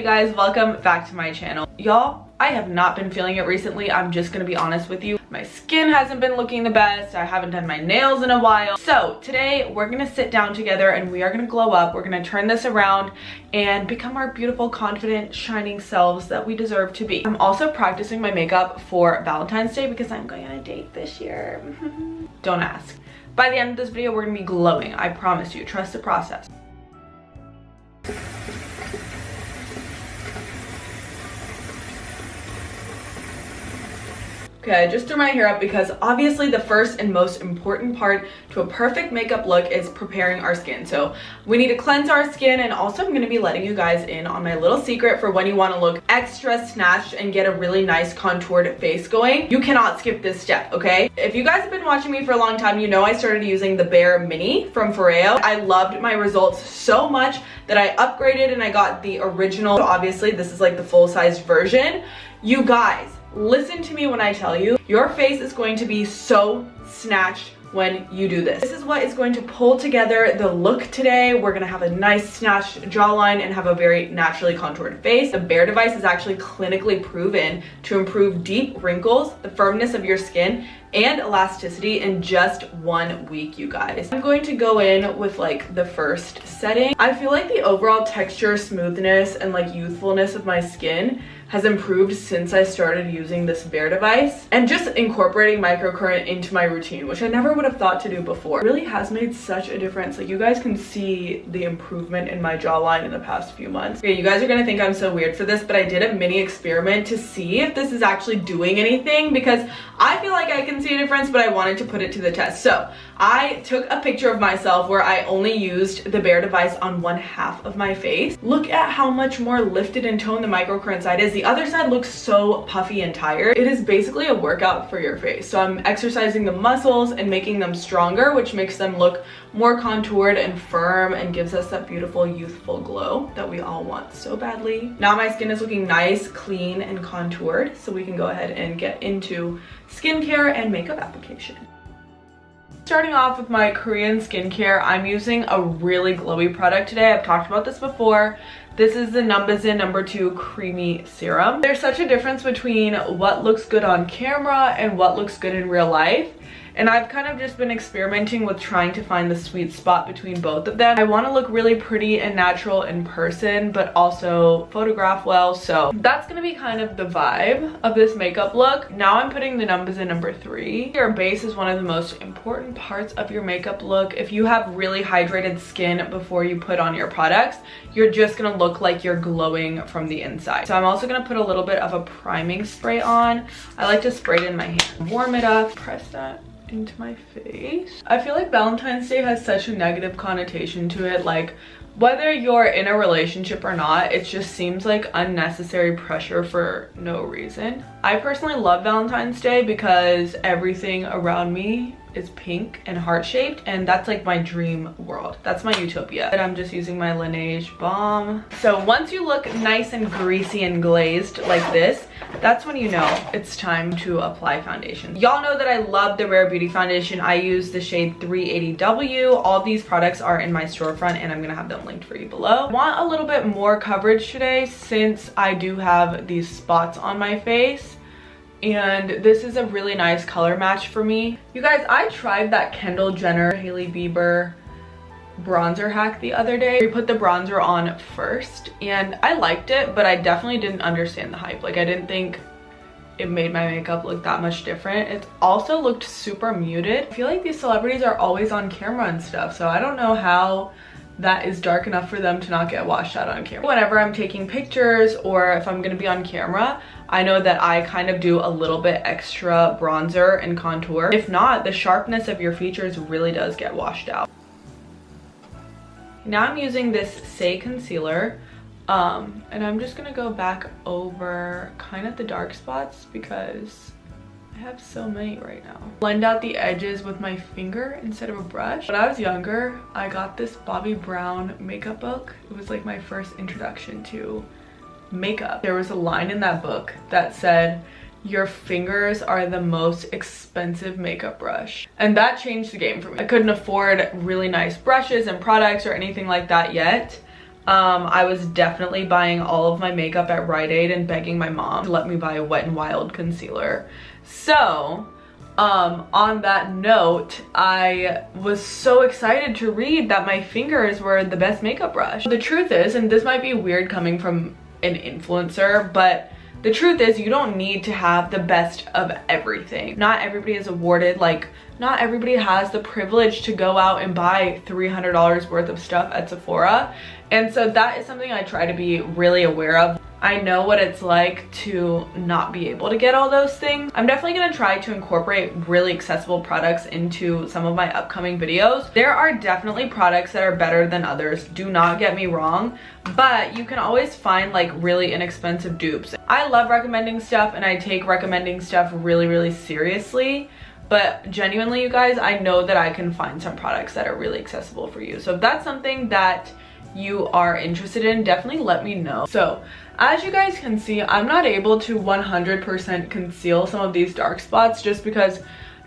you guys? Welcome back to my channel. Y'all, I have not been feeling it recently. I'm just gonna be honest with you. My skin hasn't been looking the best. I haven't done my nails in a while. So today we're gonna sit down together and we are gonna glow up. We're gonna turn this around and become our beautiful, confident, shining selves that we deserve to be. I'm also practicing my makeup for Valentine's Day because I'm going on a date this year. Don't ask. By the end of this video, we're gonna be glowing. I promise you, trust the process. Okay, I just threw my hair up because obviously the first and most important part to a perfect makeup look is preparing our skin. So we need to cleanse our skin, and also I'm going to be letting you guys in on my little secret for when you want to look extra snatched and get a really nice contoured face going. You cannot skip this step, okay? If you guys have been watching me for a long time, you know I started using the Bare Mini from FOREO. I loved my results so much that I upgraded and I got the original. So obviously this is like the full-sized version. You guys, listen to me when I tell you, your face is going to be so snatched when you do this. This is what is going to pull together the look today. We're gonna have a nice snatched jawline and have a very naturally contoured face. The Bare device is actually clinically proven to improve deep wrinkles, the firmness of your skin, and elasticity in just 1 week, you guys. I'm going to go in with like the first setting. I feel like the overall texture, smoothness, and like youthfulness of my skin has improved since I started using this Bare device and just incorporating microcurrent into my routine, which I never would have thought to do before. It really has made such a difference. Like, you guys can see the improvement in my jawline in the past few months. Okay, you guys are gonna think I'm so weird for this, but I did a mini experiment to see if this is actually doing anything because I feel like I can see a difference, but I wanted to put it to the test. So I took a picture of myself where I only used the Bare device on 1/2 of my face. Look at how much more lifted and toned the microcurrent side is. The other side looks so puffy and tired. It is basically a workout for your face. So I'm exercising the muscles and making them stronger, which makes them look more contoured and firm and gives us that beautiful youthful glow that we all want so badly. Now my skin is looking nice, clean, and contoured, so we can go ahead and get into skincare and makeup application. Starting off with my Korean skincare, I'm using a really glowy product today. I've talked about this before. This is the Numbuzin No. 2 Creamy Serum. There's such a difference between what looks good on camera and what looks good in real life. And I've kind of just been experimenting with trying to find the sweet spot between both of them. I want to look really pretty and natural in person, but also photograph well. So that's going to be kind of the vibe of this makeup look. Now I'm putting the Numbuzin No. 3. Your base is one of the most important parts of your makeup look. If you have really hydrated skin before you put on your products, you're just going to look like you're glowing from the inside. So I'm also going to put a little bit of a priming spray on. I like to spray it in my hand. Warm it up, press that into my face. I feel like Valentine's Day has such a negative connotation to it. Like, whether you're in a relationship or not, it just seems like unnecessary pressure for no reason. I personally love Valentine's Day because everything around me is pink and heart-shaped, and that's like my dream world. That's my utopia. And I'm just using my Laneige balm. So once you look nice and greasy and glazed like this, that's when you know it's time to apply foundation. Y'all know that I love the Rare Beauty foundation. I use the shade 380W. All these products are in my storefront, and I'm gonna have them linked for you below. I want a little bit more coverage today since I do have these spots on my face. And this is a really nice color match for me. You guys, I tried that Kendall Jenner, Hailey Bieber bronzer hack the other day. We put the bronzer on first and I liked it, but I definitely didn't understand the hype. Like, I didn't think it made my makeup look that much different. It also looked super muted. I feel like these celebrities are always on camera and stuff, so I don't know how that is dark enough for them to not get washed out on camera. Whenever I'm taking pictures or if I'm gonna be on camera, I know that I kind of do a little bit extra bronzer and contour. If not, the sharpness of your features really does get washed out. Now I'm using this Saie concealer, and I'm just gonna go back over kind of the dark spots because I have so many right now. Blend out the edges with my finger instead of a brush. When I was younger, I got this Bobbi Brown makeup book. It was like my first introduction to makeup. There was a line in that book that said, "Your fingers are the most expensive makeup brush." And that changed the game for me. I couldn't afford really nice brushes and products or anything like that yet, I was definitely buying all of my makeup at Rite Aid and begging my mom to let me buy a Wet n Wild concealer. So on that note, I was so excited to read that my fingers were the best makeup brush. The truth is, and this might be weird coming from an influencer, but the truth is you don't need to have the best of everything. Not everybody is awarded, like not everybody has the privilege to go out and buy $300 worth of stuff at Sephora. And so that is something I try to be really aware of. I know what it's like to not be able to get all those things. I'm definitely gonna try to incorporate really accessible products into some of my upcoming videos. There are definitely products that are better than others, do not get me wrong, but you can always find like really inexpensive dupes. I love recommending stuff and I take recommending stuff really, really seriously. But genuinely, you guys, I know that I can find some products that are really accessible for you. So if that's something that you are interested in, definitely let me know. So as you guys can see, I'm not able to 100% conceal some of these dark spots just because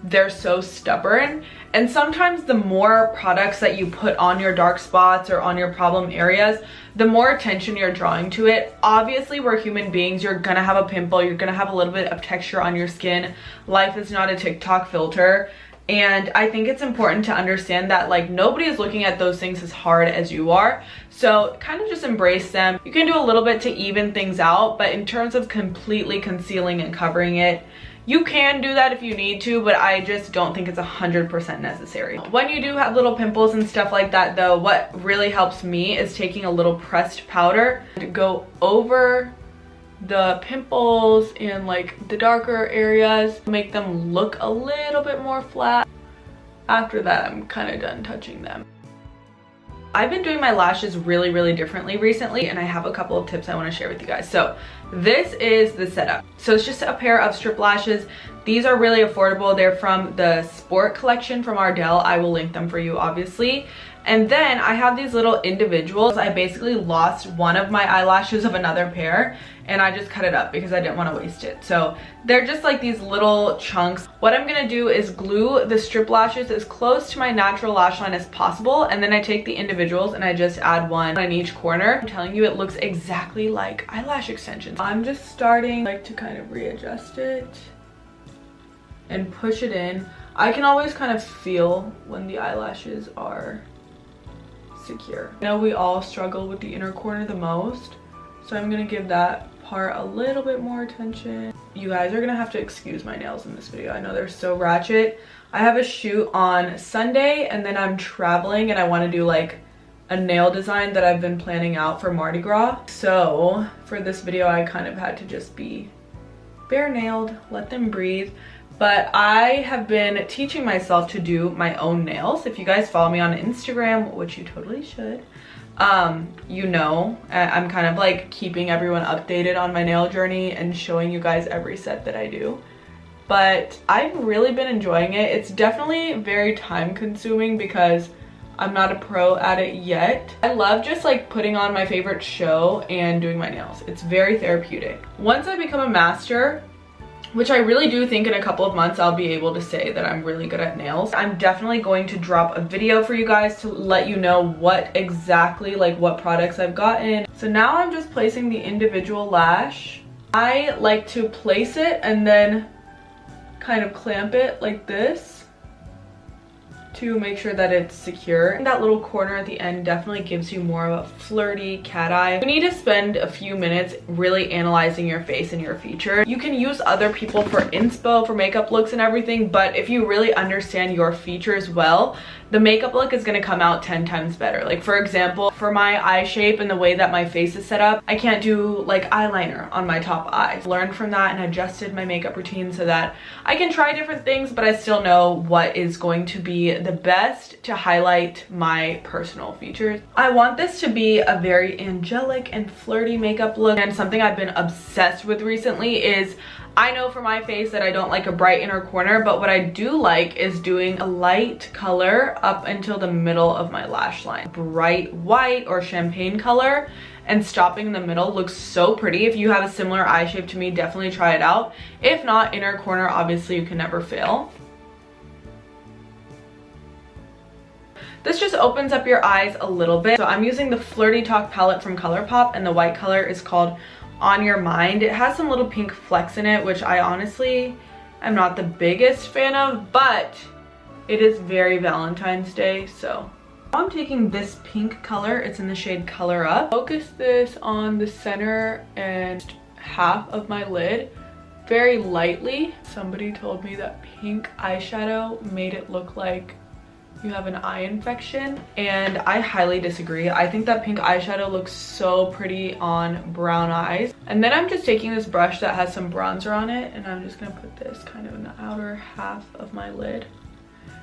they're so stubborn. And sometimes the more products that you put on your dark spots or on your problem areas, the more attention you're drawing to it. Obviously, we're human beings. You're gonna have a pimple, you're gonna have a little bit of texture on your skin. Life is not a TikTok filter. And I think it's important to understand that like nobody is looking at those things as hard as you are. So kind of just embrace them. You can do a little bit to even things out, but in terms of completely concealing and covering it, you can do that if you need to, but I just don't think it's 100% necessary. When you do have little pimples and stuff like that though, what really helps me is taking a little pressed powder to go over the pimples and like the darker areas, make them look a little bit more flat. After that, I'm kind of done touching them. I've been doing my lashes really, really differently recently, and I have a couple of tips I want to share with you guys. So this is the setup. So it's just a pair of strip lashes. These are really affordable. They're from the Sport collection from Ardell. I will link them for you, obviously. And then I have these little individuals. I basically lost one of my eyelashes of another pair and I just cut it up because I didn't want to waste it. So they're just like these little chunks. What I'm gonna do is glue the strip lashes as close to my natural lash line as possible, and then I take the individuals and I just add one in each corner. I'm telling you, it looks exactly like eyelash extensions. I'm just starting like to kind of readjust it and push it in. I can always kind of feel when the eyelashes are secure. I know we all struggle with the inner corner the most, so I'm gonna give that part a little bit more attention. You guys are gonna have to excuse my nails in this video. I know they're so ratchet. I have a shoot on Sunday and then I'm traveling and I want to do like a nail design that I've been planning out for Mardi Gras. So for this video I kind of had to just be bare nailed, let them breathe. But I have been teaching myself to do my own nails. If you guys follow me on Instagram, which you totally should, you know, I'm kind of like keeping everyone updated on my nail journey and showing you guys every set that I do. But I've really been enjoying it. It's definitely very time consuming because I'm not a pro at it yet. I love just like putting on my favorite show and doing my nails. It's very therapeutic. Once I become a master, which I really do think in a couple of months I'll be able to say that I'm really good at nails, I'm definitely going to drop a video for you guys to let you know what exactly, like what products I've gotten. So now I'm just placing the individual lash. I like to place it and then kind of clamp it like this to make sure that it's secure. And that little corner at the end definitely gives you more of a flirty cat eye. You need to spend a few minutes really analyzing your face and your features. You can use other people for inspo, for makeup looks and everything, but if you really understand your features well, the makeup look is gonna come out 10 times better. Like for example, for my eye shape and the way that my face is set up, I can't do like eyeliner on my top eye. Learned from that and adjusted my makeup routine so that I can try different things, but I still know what is going to be the best to highlight my personal features. I want this to be a very angelic and flirty makeup look, and something I've been obsessed with recently is, I know for my face that I don't like a bright inner corner, but what I do like is doing a light color up until the middle of my lash line. Bright white or champagne color and stopping in the middle looks so pretty. If you have a similar eye shape to me, definitely try it out. If not, inner corner, obviously you can never fail. This just opens up your eyes a little bit. So I'm using the Flirty Talk palette from Colourpop, and the white color is called On Your Mind. It has some little pink flecks in it, which I honestly am not the biggest fan of, but it is very Valentine's Day, so. I'm taking this pink color, it's in the shade Color Up. Focus this on the center and half of my lid very lightly. Somebody told me that pink eyeshadow made it look like you have an eye infection, and I highly disagree. I think that pink eyeshadow looks so pretty on brown eyes. And then I'm just taking this brush that has some bronzer on it, and I'm just gonna put this kind of in the outer half of my lid.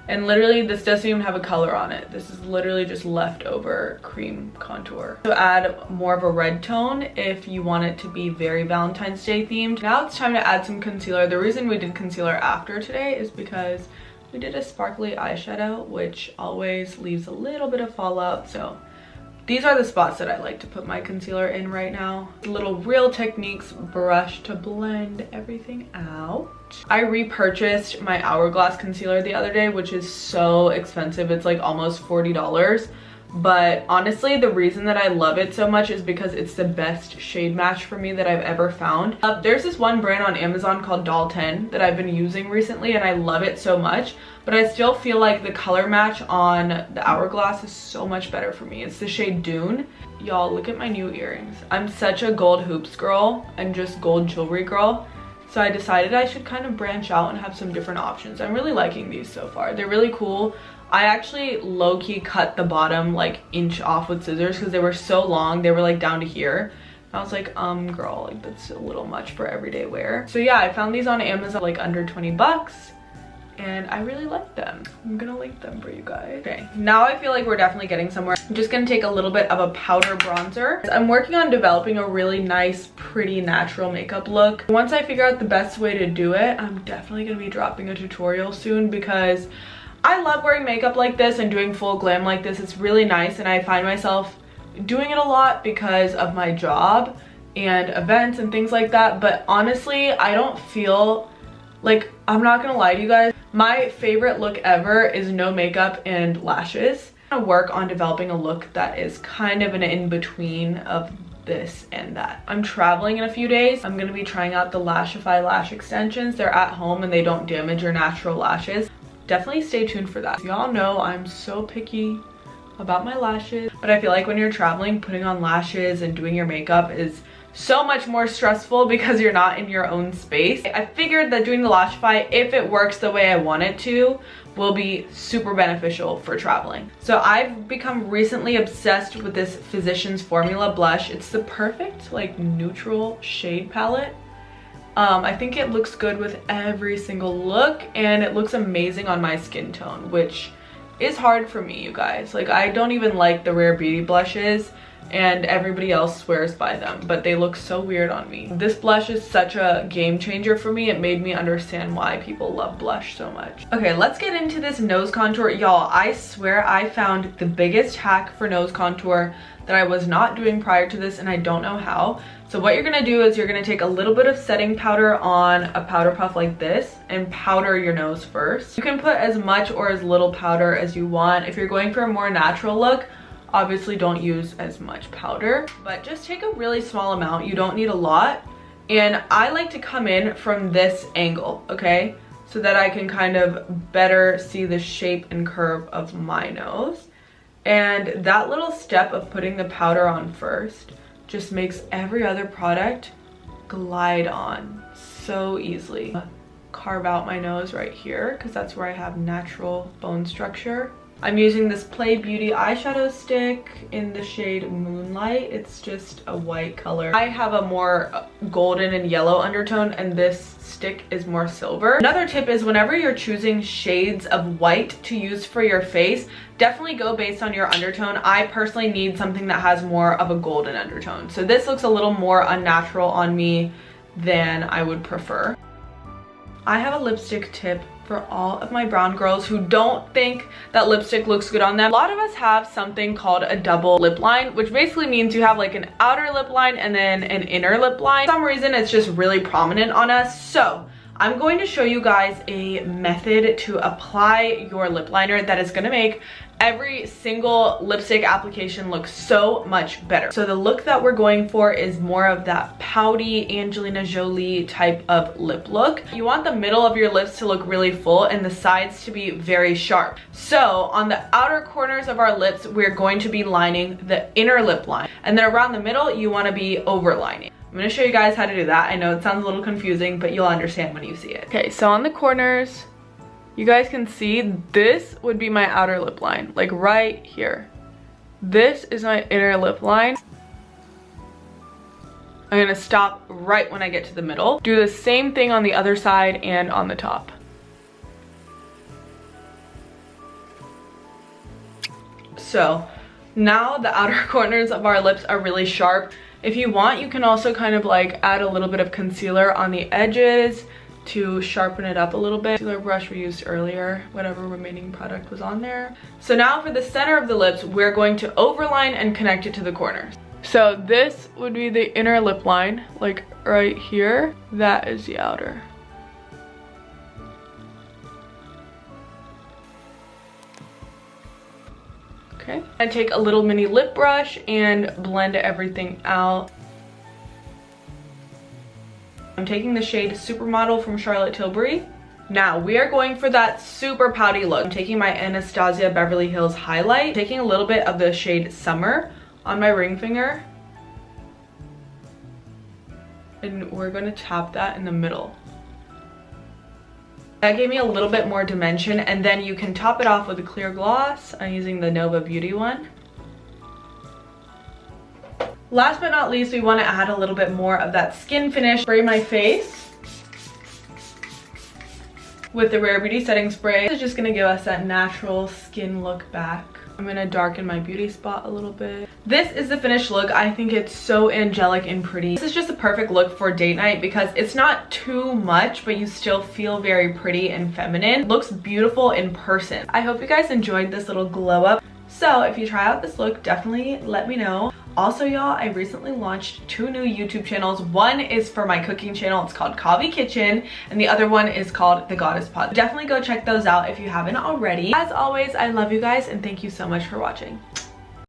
And literally this doesn't even have a color on it. This is literally just leftover cream contour. So add more of a red tone if you want it to be very Valentine's Day themed. Now it's time to add some concealer. The reason we did concealer after today is because we did a sparkly eyeshadow, which always leaves a little bit of fallout. So these are the spots that I like to put my concealer in right now. Little Real Techniques brush to blend everything out. I repurchased my Hourglass concealer the other day, which is so expensive. It's like almost $40. But honestly, the reason that I love it so much is because it's the best shade match for me that I've ever found. There's this one brand on Amazon called Doll 10 that I've been using recently, and I love it so much. But I still feel like the color match on the Hourglass is so much better for me. It's the shade Dune. Y'all, look at my new earrings. I'm such a gold hoops girl and just gold jewelry girl. So I decided I should kind of branch out and have some different options. I'm really liking these so far. They're really cool. I actually low-key cut the bottom like inch off with scissors because they were so long. They were like down to here. And I was like, girl, like that's a little much for everyday wear. So yeah, I found these on Amazon like under 20 bucks. And I really like them. I'm gonna link them for you guys. Okay, now I feel like we're definitely getting somewhere. I'm just gonna take a little bit of a powder bronzer. I'm working on developing a really nice, pretty, natural makeup look. Once I figure out the best way to do it, I'm definitely gonna be dropping a tutorial soon because I love wearing makeup like this and doing full glam like this. It's really nice, and I find myself doing it a lot because of my job and events and things like that. But honestly, I don't feel like, I'm not gonna lie to you guys, my favorite look ever is no makeup and lashes. I'm gonna work on developing a look that is kind of an in-between of this and that. I'm traveling in a few days. I'm gonna be trying out the Lashify lash extensions. They're at home and they don't damage your natural lashes. Definitely stay tuned for that. Y'all know I'm so picky about my lashes, but I feel like when you're traveling, putting on lashes and doing your makeup is so much more stressful because you're not in your own space. I figured that doing the Lashify, if it works the way I want it to, will be super beneficial for traveling. So I've become recently obsessed with this Physicians Formula blush. It's the perfect like neutral shade palette. I think it looks good with every single look, and it looks amazing on my skin tone, which is hard for me, you guys. Like, I don't even like the Rare Beauty blushes, and everybody else swears by them, but they look so weird on me. This blush is such a game changer for me. It made me understand why people love blush so much. Okay, let's get into this nose contour. Y'all, I swear I found the biggest hack for nose contour that I was not doing prior to this, and I don't know how. So what you're gonna do is you're gonna take a little bit of setting powder on a powder puff like this and powder your nose first. You can put as much or as little powder as you want. If you're going for a more natural look, obviously don't use as much powder, but just take a really small amount. You don't need a lot. And I like to come in from this angle, okay? So that I can kind of better see the shape and curve of my nose. And that little step of putting the powder on first just makes every other product glide on so easily. Carve out my nose right here because that's where I have natural bone structure. I'm using this Play Beauty eyeshadow stick in the shade Moonlight. It's just a white color. I have a more golden and yellow undertone, and this stick is more silver. Another tip is whenever you're choosing shades of white to use for your face, definitely go based on your undertone. I personally need something that has more of a golden undertone. So this looks a little more unnatural on me than I would prefer. I have a lipstick tip for all of my brown girls who don't think that lipstick looks good on them. A lot of us have something called a double lip line, which basically means you have like an outer lip line and then an inner lip line. For some reason, it's just really prominent on us. So I'm going to show you guys a method to apply your lip liner that is going to make every single lipstick application looks so much better. So the look that we're going for is more of that pouty Angelina Jolie type of lip look. You want the middle of your lips to look really full and the sides to be very sharp. So on the outer corners of our lips, we're going to be lining the inner lip line. And then around the middle, you want to be overlining. I'm going to show you guys how to do that. I know it sounds a little confusing, but you'll understand when you see it. Okay, so on the corners, you guys can see this would be my outer lip line, like right here. This is my inner lip line. I'm gonna stop right when I get to the middle. Do the same thing on the other side and on the top. So now the outer corners of our lips are really sharp. If you want, you can also kind of like add a little bit of concealer on the edges to sharpen it up a little bit. Concealer brush we used earlier, whatever remaining product was on there. So now for the center of the lips, we're going to overline and connect it to the corners. So this would be the inner lip line, like right here. That is the outer. Okay, I take a little mini lip brush and blend everything out. I'm taking the shade Supermodel from Charlotte Tilbury. Now we are going for that super pouty look. I'm taking my Anastasia Beverly Hills highlight, taking a little bit of the shade Summer on my ring finger. And we're going to tap that in the middle. That gave me a little bit more dimension, and then you can top it off with a clear gloss. I'm using the Nova Beauty one. Last but not least, we want to add a little bit more of that skin finish. Spray my face with the Rare Beauty setting spray. This is just going to give us that natural skin look back. I'm going to darken my beauty spot a little bit. This is the finished look. I think it's so angelic and pretty. This is just a perfect look for date night because it's not too much, but you still feel very pretty and feminine. It looks beautiful in person. I hope you guys enjoyed this little glow up. So if you try out this look, definitely let me know. Also, y'all, I recently launched 2 new YouTube channels. One is for my cooking channel. It's called Kavi Kitchen, and the other one is called The Goddess Pod. Definitely go check those out if you haven't already. As always, I love you guys, and thank you so much for watching.